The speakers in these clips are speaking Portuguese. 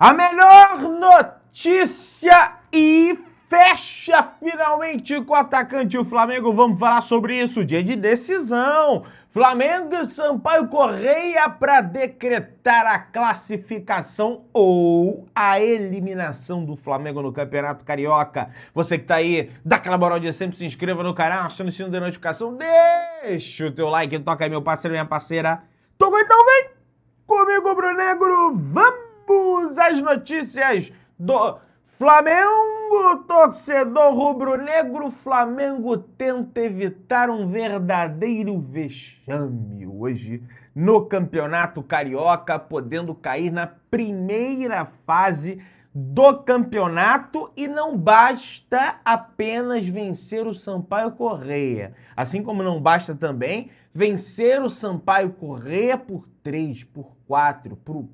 A melhor notícia e fecha finalmente com o atacante do Flamengo. Vamos falar sobre isso. Dia de decisão. Flamengo e Sampaio Corrêa para decretar a classificação ou a eliminação do Flamengo no Campeonato Carioca. Você que tá aí, dá aquela moral de sempre, se inscreva no canal, aciona o sino de notificação, deixa o teu like, toca aí meu parceiro, minha parceira. Tocou, então vem comigo, Brunegro. Vamos às notícias do Flamengo. Torcedor rubro-negro, Flamengo tenta evitar um verdadeiro vexame hoje no Campeonato Carioca, podendo cair na primeira fase do campeonato, e não basta apenas vencer o Sampaio Corrêa, assim como não basta também vencer o Sampaio Corrêa por 3, por 4, por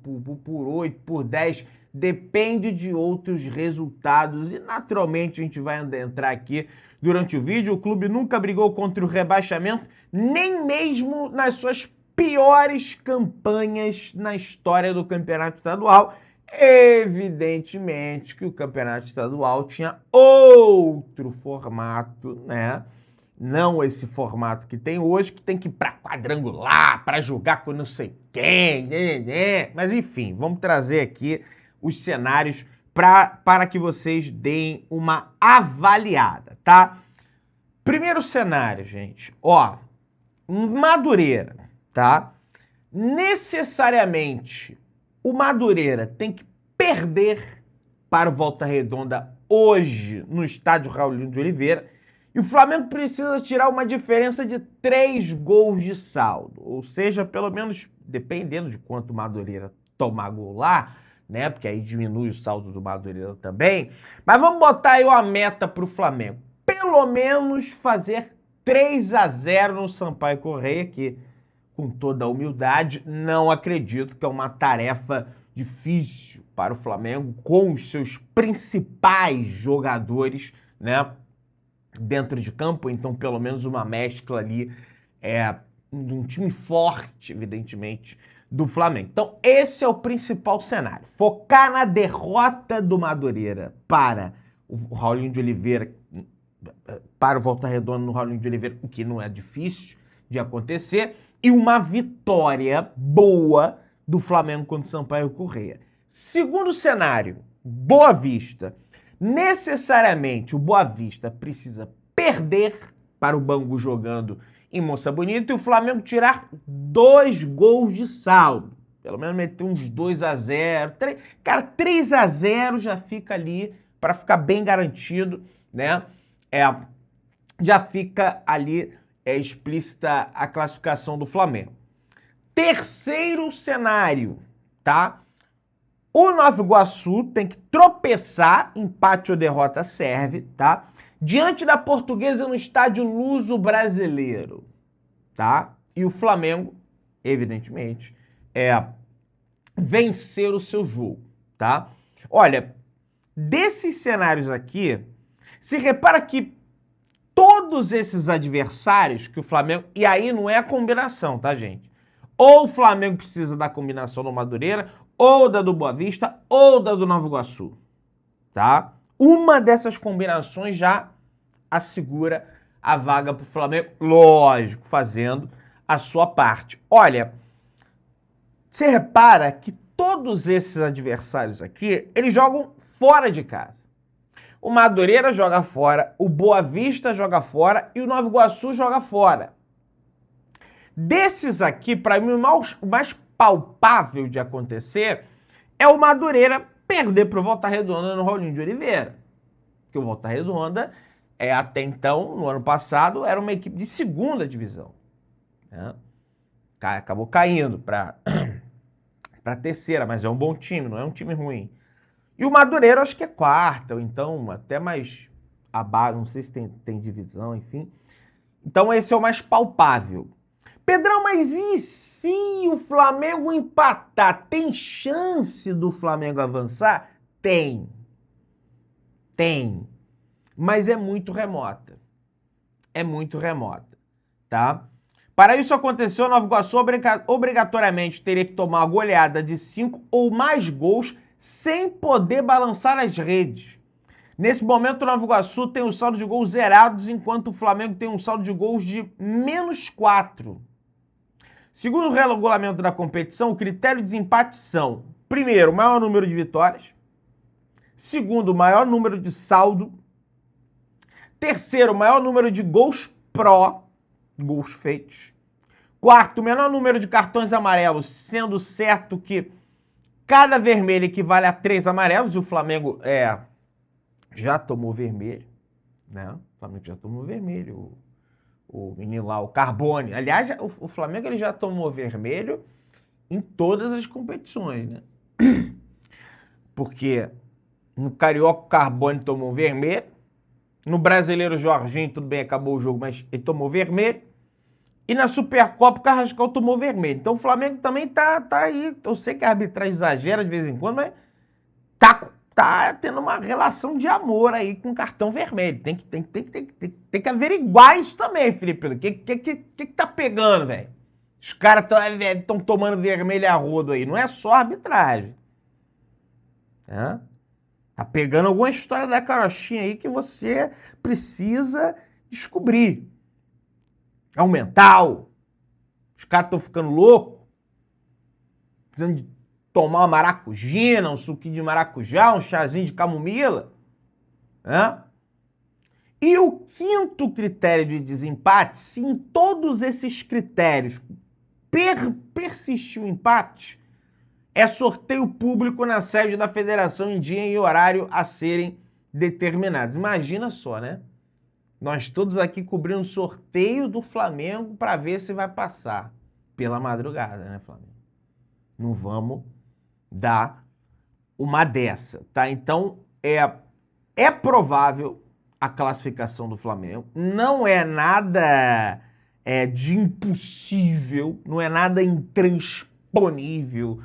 8, por 10, depende de outros resultados e naturalmente a gente vai entrar aqui durante o vídeo. O clube nunca brigou contra o rebaixamento, nem mesmo nas suas piores campanhas na história do Campeonato Estadual. Evidentemente que o Campeonato Estadual tinha outro formato, né? Não esse formato que tem hoje, que tem que ir para quadrangular, para jogar com não sei quem, né? Mas enfim, vamos trazer aqui os cenários para que vocês deem uma avaliada, tá? Primeiro cenário, gente, ó, Madureira, tá? Necessariamente o Madureira tem que perder para o Volta Redonda hoje no estádio Raulinho de Oliveira, e o Flamengo precisa tirar uma diferença de 3 gols de saldo, ou seja, pelo menos, dependendo de quanto o Madureira tomar gol lá, né, porque aí diminui o saldo do Madureira também, mas vamos botar aí uma meta para o Flamengo, pelo menos fazer 3-0 no Sampaio Corrêa, que, com toda a humildade, não acredito que é uma tarefa difícil para o Flamengo, com os seus principais jogadores, né, dentro de campo. Então pelo menos uma mescla ali de um time forte, evidentemente, do Flamengo. Então esse é o principal cenário, focar na derrota do Madureira para o Raulinho de Oliveira, para o Volta Redonda no Raulinho de Oliveira, o que não é difícil de acontecer, e uma vitória boa do Flamengo contra o Sampaio Corrêa. Segundo cenário, Boa Vista. Necessariamente o Boa Vista precisa perder para o Bangu jogando em Moça Bonita e o Flamengo tirar 2 gols de saldo. Pelo menos meter uns 2-0. Cara, 3-0 já fica ali para ficar bem garantido, né? Já fica ali explícita a classificação do Flamengo. Terceiro cenário, tá? O Nova Iguaçu tem que tropeçar, empate ou derrota serve, tá? Diante da Portuguesa no estádio Luso Brasileiro, tá? E o Flamengo, evidentemente, vencer o seu jogo, tá? Olha, desses cenários aqui, se repara que todos esses adversários que o Flamengo... E aí não é a combinação, tá, gente? Ou o Flamengo precisa da combinação do Madureira, ou da do Boa Vista, ou da do Nova Iguaçu, tá? Uma dessas combinações já assegura a vaga para o Flamengo, lógico, fazendo a sua parte. Olha, você repara que todos esses adversários aqui, eles jogam fora de casa. O Madureira joga fora, o Boa Vista joga fora e o Nova Iguaçu joga fora. Desses aqui, para mim, o mais palpável de acontecer é o Madureira perder para o Volta Redonda no Raulinho de Oliveira. Porque o Volta Redonda, até então, no ano passado, era uma equipe de segunda divisão, né? Acabou caindo para terceira, mas é um bom time, não é um time ruim. E o Madureira acho que é quarta, ou então até mais abaixo, não sei se tem divisão, enfim. Então esse é o mais palpável. Pedrão, mas e se o Flamengo empatar? Tem chance do Flamengo avançar? Tem. Tem. Mas é muito remota. É muito remota, tá? Para isso acontecer, o Nova Iguaçu obrigatoriamente teria que tomar uma goleada de 5 ou mais gols sem poder balançar as redes. Nesse momento, o Nova Iguaçu tem um saldo de gols zerados, enquanto o Flamengo tem um saldo de gols de -4. Segundo o regulamento da competição, o critério de desempate são, primeiro, o maior número de vitórias, segundo, o maior número de saldo, terceiro, o maior número de gols gols feitos, quarto, o menor número de cartões amarelos, sendo certo que cada vermelho equivale a 3 amarelos, e o Flamengo já tomou vermelho, né? O Flamengo já tomou vermelho, o menino lá, o Carbone. Aliás, o Flamengo ele já tomou vermelho em todas as competições, né? Porque no Carioca o Carbone tomou vermelho, no Brasileiro o Jorginho, tudo bem, acabou o jogo, mas ele tomou vermelho, e na Supercopa o Carrascal tomou vermelho. Então o Flamengo também tá aí, eu sei que a arbitragem exagera de vez em quando, mas tá tendo uma relação de amor aí com o cartão vermelho. Tem que averiguar isso também, Felipe. O que tá pegando, velho? Os caras estão tomando vermelho a rodo aí. Não é só arbitragem. Tá pegando alguma história da carochinha aí que você precisa descobrir. É um mental. Os caras estão ficando loucos. Precisando de tomar uma maracujina, um suquinho de maracujá, um chazinho de camomila. E o quinto critério de desempate, se em todos esses critérios persistir o empate, é sorteio público na sede da federação em dia e horário a serem determinados. Imagina só, né? Nós todos aqui cobrindo o sorteio do Flamengo para ver se vai passar pela madrugada, né, Flamengo? Não vamos dar uma dessa, tá? Então, é provável a classificação do Flamengo. Não é nada de impossível, não é nada intransponível.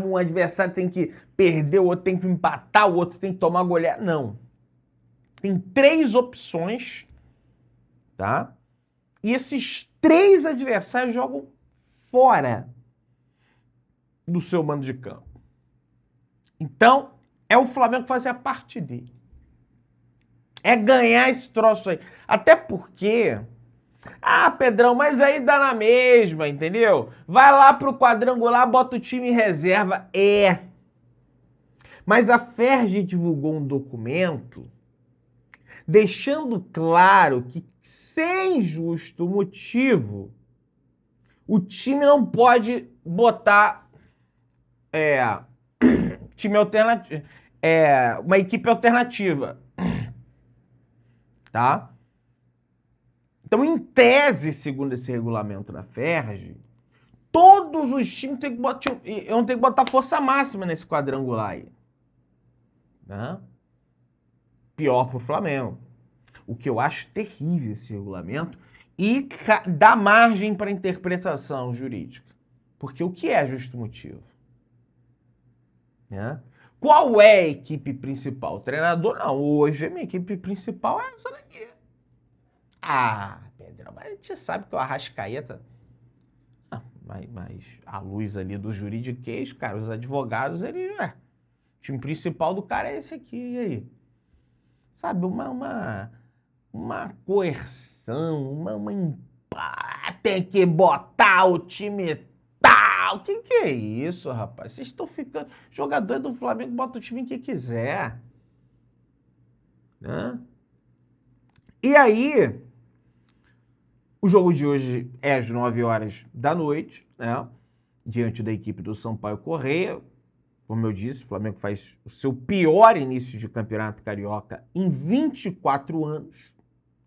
Um adversário tem que perder, o outro tem que empatar, o outro tem que tomar goleada. Não. Tem 3 opções, tá? E esses 3 adversários jogam fora do seu mando de campo. Então, é o Flamengo fazer a parte dele. É ganhar esse troço aí. Até porque... Pedrão, mas aí dá na mesma, entendeu? Vai lá pro quadrangular, bota o time em reserva. Mas a Ferg divulgou um documento deixando claro que, sem justo motivo, o time não pode botar time alternativo, uma equipe alternativa, tá? Então, em tese, segundo esse regulamento da Ferg, todos os times têm que botar força máxima nesse quadrangular aí, né? Pior pro Flamengo. O que eu acho terrível esse regulamento e dá margem para interpretação jurídica. Porque o que é justo motivo? Né? Qual é a equipe principal? O treinador? Não, hoje a minha equipe principal é essa daqui. Pedro, mas a gente sabe que o Arrascaeta... Mas à luz ali do juridiquês, cara, os advogados, o time principal do cara é esse aqui, e aí? Sabe, uma coerção, tem que botar o time tal. O que é isso, rapaz? Vocês estão ficando... Jogador do Flamengo bota o time que quiser. Né? E aí, o jogo de hoje é às 9 horas da noite, né? Diante da equipe do Sampaio Corrêa. Como eu disse, o Flamengo faz o seu pior início de campeonato carioca em 24 anos,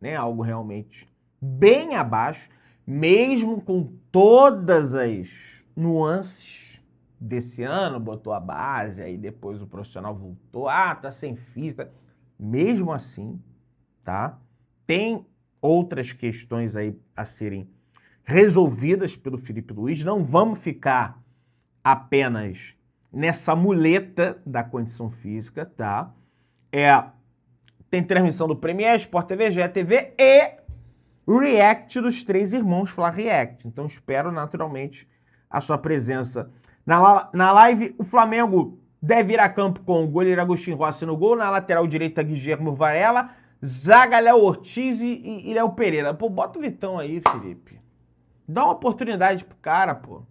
né? Algo realmente bem abaixo, mesmo com todas as nuances desse ano, botou a base, aí depois o profissional voltou, tá sem fita. Mesmo assim, tá? Tem outras questões aí a serem resolvidas pelo Felipe Luiz, não vamos ficar apenas nessa muleta da condição física, tá? Tem transmissão do Premier, Sport TV, GE TV e React dos 3 irmãos Fla React. Então espero naturalmente a sua presença na live. O Flamengo deve ir a campo com o goleiro Agostinho Rossi no gol, na lateral direita Guilherme Varela, zaga Léo Ortiz e Léo Pereira. Pô, bota o Vitão aí, Felipe. Dá uma oportunidade pro cara, pô.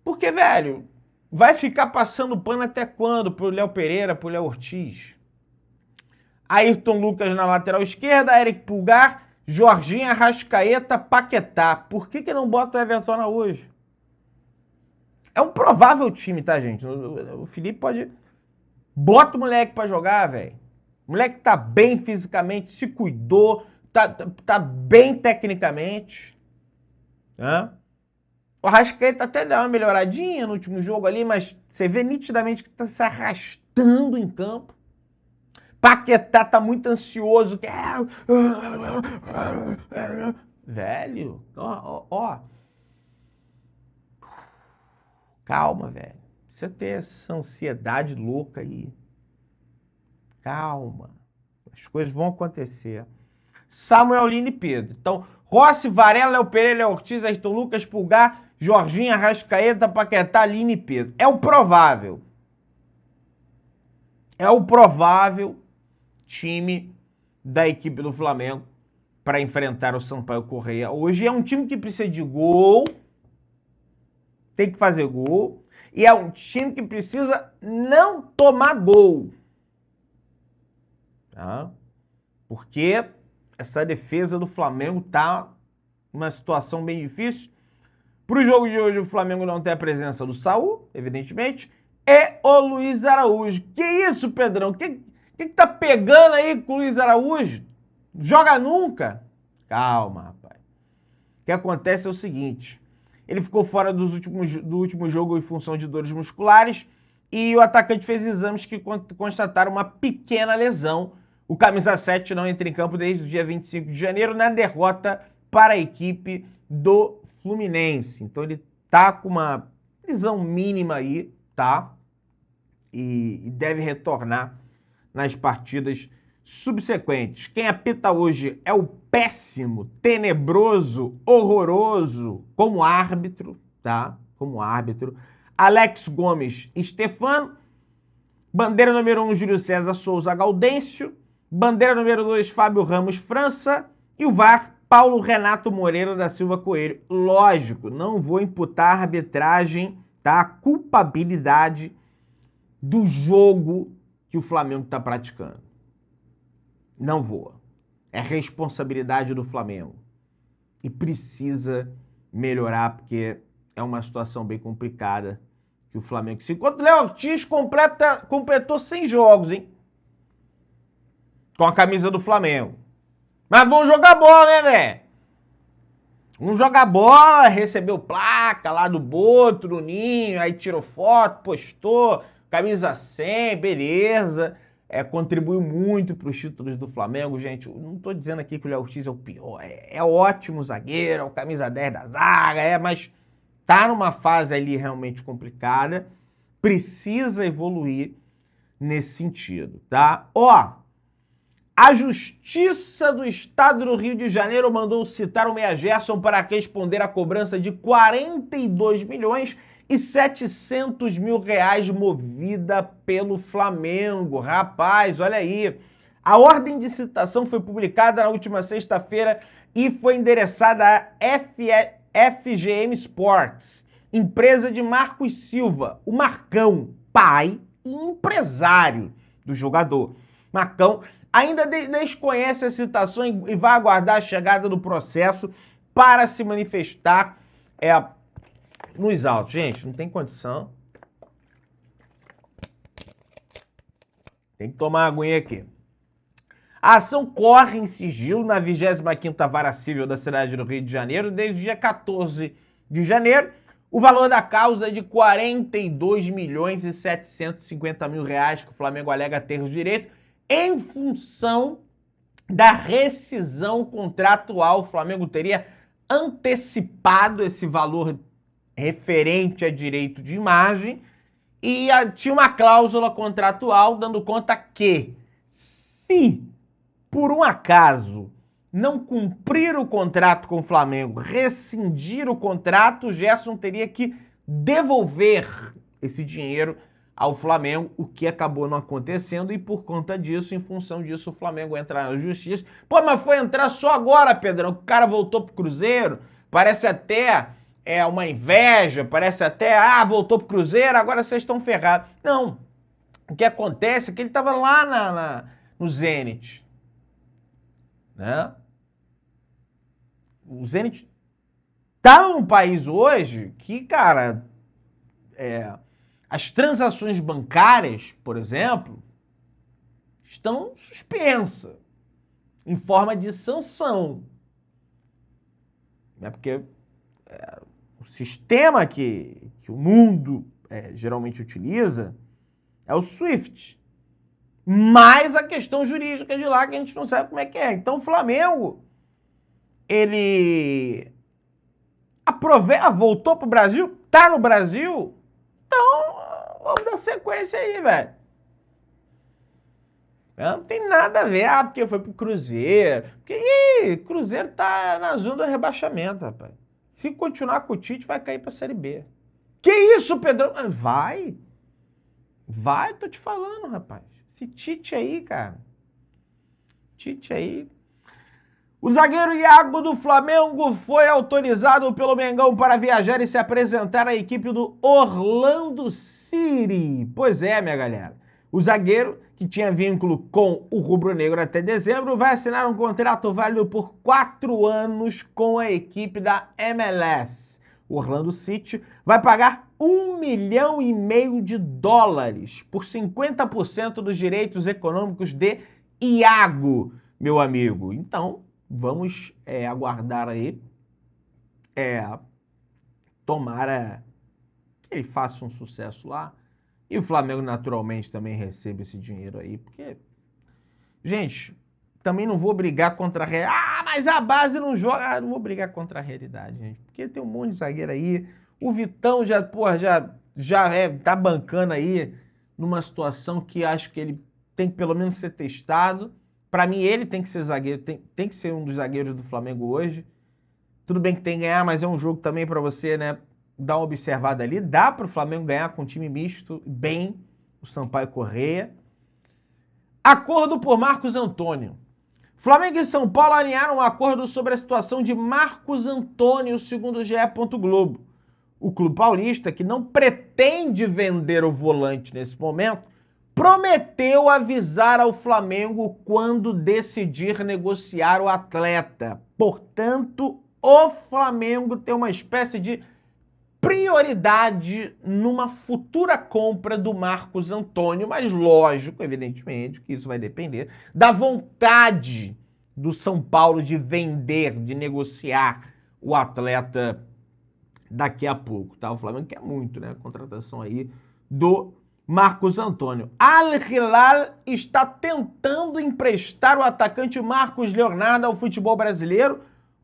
Porque, velho, vai ficar passando pano até quando pro Léo Pereira, pro Léo Ortiz? Ayrton Lucas na lateral esquerda, Eric Pulgar, Jorginho, Arrascaeta, Paquetá. Por que não bota o Everton hoje? É um provável time, tá, gente? O Felipe pode... Bota o moleque pra jogar, velho. O moleque tá bem fisicamente, se cuidou, tá bem tecnicamente. Hã? O Arrascaeta até deu uma melhoradinha no último jogo ali, mas você vê nitidamente que tá se arrastando em campo. Paquetá tá muito ansioso. Velho, ó. Calma, velho. Você ter essa ansiedade louca aí. Calma. As coisas vão acontecer. Samuel Lino e Pedro. Então, Rossi, Varela, Léo Pereira, Léo Ortiz, Ayrton Lucas, Pulgar, Jorginho, Arrascaeta, Paquetá, Lino e Pedro. É o provável. É o provável time da equipe do Flamengo para enfrentar o Sampaio Corrêa. Hoje é um time que precisa de gol, tem que fazer gol, e é um time que precisa não tomar gol. Tá? Porque essa defesa do Flamengo tá numa situação bem difícil. Para o jogo de hoje, o Flamengo não tem a presença do Saul, evidentemente, e o Luiz Araújo. Que isso, Pedrão? Que tá pegando aí com o Luiz Araújo? Joga nunca? Calma, rapaz. O que acontece é o seguinte. Ele ficou fora do último jogo em função de dores musculares e o atacante fez exames que constataram uma pequena lesão. O camisa 7 não entra em campo desde o dia 25 de janeiro na derrota para a equipe do Fluminense. Então ele tá com uma lesão mínima aí, tá? E deve retornar nas partidas subsequentes. Quem apita hoje é o péssimo, tenebroso, horroroso como árbitro, tá? Como árbitro. Alex Gomes Stefano. Bandeira número 1, Júlio César Souza Gaudêncio. Bandeira número 2, Fábio Ramos França. E o VAR, Paulo Renato Moreira da Silva Coelho. Lógico, não vou imputar a arbitragem, tá? A culpabilidade do jogo que o Flamengo está praticando. Não vou. É responsabilidade do Flamengo. E precisa melhorar, porque é uma situação bem complicada que o Flamengo se encontra. O Léo Ortiz completou 100 jogos, hein? Com a camisa do Flamengo. Mas vamos jogar bola, né, velho? Vamos jogar bola, recebeu placa lá do Boto, do Ninho, aí tirou foto, postou, camisa 100, beleza. Contribuiu muito para os títulos do Flamengo, gente. Eu não tô dizendo aqui que o Léo Ortiz é o pior. É ótimo zagueiro, é o camisa 10 da zaga, mas tá numa fase ali realmente complicada. Precisa evoluir nesse sentido, tá? A Justiça do Estado do Rio de Janeiro mandou citar o Meia Gerson para responder à cobrança de 42 milhões e 700 mil reais movida pelo Flamengo. Rapaz, olha aí. A ordem de citação foi publicada na última sexta-feira e foi endereçada à FGM Sports, empresa de Marcos Silva, o Marcão, pai e empresário do jogador. Marcão ainda desconhece a citação e vai aguardar a chegada do processo para se manifestar nos autos. Gente, não tem condição. Tem que tomar uma aguinha aqui. A ação corre em sigilo na 25ª Vara Civil da cidade do Rio de Janeiro desde o dia 14 de janeiro. O valor da causa é de 42 milhões e 750 mil reais que o Flamengo alega ter o direito em função da rescisão contratual. O Flamengo teria antecipado esse valor referente a direito de imagem e tinha uma cláusula contratual dando conta que, se por um acaso não cumprir o contrato com o Flamengo, rescindir o contrato, o Gerson teria que devolver esse dinheiro ao Flamengo, o que acabou não acontecendo, e por conta disso, em função disso, o Flamengo entra na justiça. Pô, mas foi entrar só agora, Pedrão, que o cara voltou pro Cruzeiro, parece até uma inveja, parece até, voltou pro Cruzeiro, agora vocês estão ferrados. Não, o que acontece é que ele estava lá no Zenit, né? O Zenit tá num país hoje que, cara, as transações bancárias, por exemplo, estão suspensas em forma de sanção. Né? Porque o sistema que o mundo geralmente utiliza é o SWIFT, mais a questão jurídica de lá que a gente não sabe como é que é. Então o Flamengo, ele voltou pro Brasil, tá no Brasil, então vamos dar sequência aí, velho. Não tem nada a ver, porque foi pro Cruzeiro. Porque Cruzeiro tá na zona do rebaixamento, rapaz. Se continuar com o Tite, vai cair pra Série B. Que isso, Pedrão? Vai, tô te falando, rapaz. Esse Tite aí, cara. Tite aí. O zagueiro Iago do Flamengo foi autorizado pelo Mengão para viajar e se apresentar à equipe do Orlando City. Pois é, minha galera. O zagueiro, que tinha vínculo com o rubro-negro até dezembro, vai assinar um contrato válido por 4 anos com a equipe da MLS. O Orlando City vai pagar $1,5 milhão por 50% dos direitos econômicos de Iago, meu amigo. Então, vamos aguardar aí, tomara que ele faça um sucesso lá e o Flamengo naturalmente também receba esse dinheiro aí, porque, gente, também não vou brigar contra a realidade, mas a base não joga, não vou brigar contra a realidade, gente, porque tem um monte de zagueiro aí, o Vitão já tá bancando aí numa situação que acho que ele tem que pelo menos ser testado. Pra mim, ele tem que ser zagueiro, tem que ser um dos zagueiros do Flamengo hoje. Tudo bem que tem que ganhar, mas é um jogo também pra você, né, dar uma observada ali. Dá pro Flamengo ganhar com um time misto, bem, o Sampaio Corrêa. Acordo por Marcos Antônio. Flamengo e São Paulo alinharam um acordo sobre a situação de Marcos Antônio, segundo o GE. Globo. O clube paulista, que não pretende vender o volante nesse momento, prometeu avisar ao Flamengo quando decidir negociar o atleta. Portanto, o Flamengo tem uma espécie de prioridade numa futura compra do Marcos Antônio, mas lógico, evidentemente, que isso vai depender da vontade do São Paulo de vender, de negociar o atleta daqui a pouco, tá? O Flamengo quer muito, né? A contratação aí do Marcos Antônio. Al Hilal está tentando emprestar o atacante Marcos Leonardo ao futebol brasileiro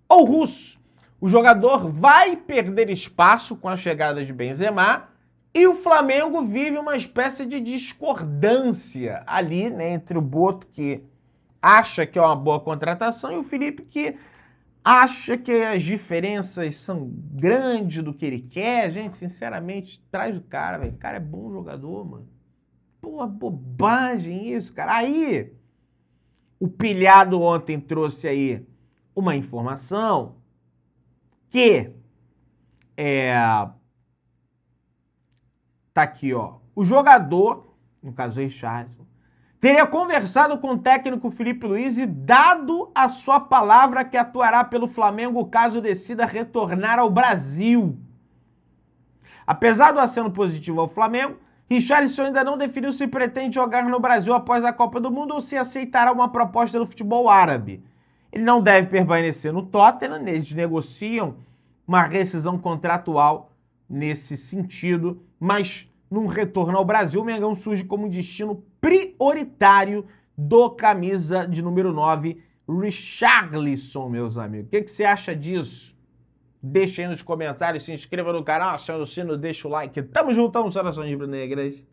ou russo. O jogador vai perder espaço com a chegada de Benzema e o Flamengo vive uma espécie de discordância ali, né, entre o Boto, que acha que é uma boa contratação, e o Felipe, que acha que as diferenças são grandes do que ele quer. Gente, sinceramente, traz o cara, velho. O cara é bom jogador, mano. Pô, bobagem isso, cara. Aí, o Pilhado ontem trouxe aí uma informação que tá aqui, ó. O jogador, no caso o Richarlison, teria conversado com o técnico Felipe Luiz e dado a sua palavra que atuará pelo Flamengo caso decida retornar ao Brasil. Apesar do aceno positivo ao Flamengo, Richarlison ainda não definiu se pretende jogar no Brasil após a Copa do Mundo ou se aceitará uma proposta do futebol árabe. Ele não deve permanecer no Tottenham, eles negociam uma rescisão contratual nesse sentido, mas num retorno ao Brasil, o Mengão surge como destino prioritário do camisa de número 9, Richarlison, meus amigos. O que você acha disso? Deixa aí nos comentários, se inscreva no canal, aciona o sino, deixa o like. Tamo juntão, saudações rubro-negras.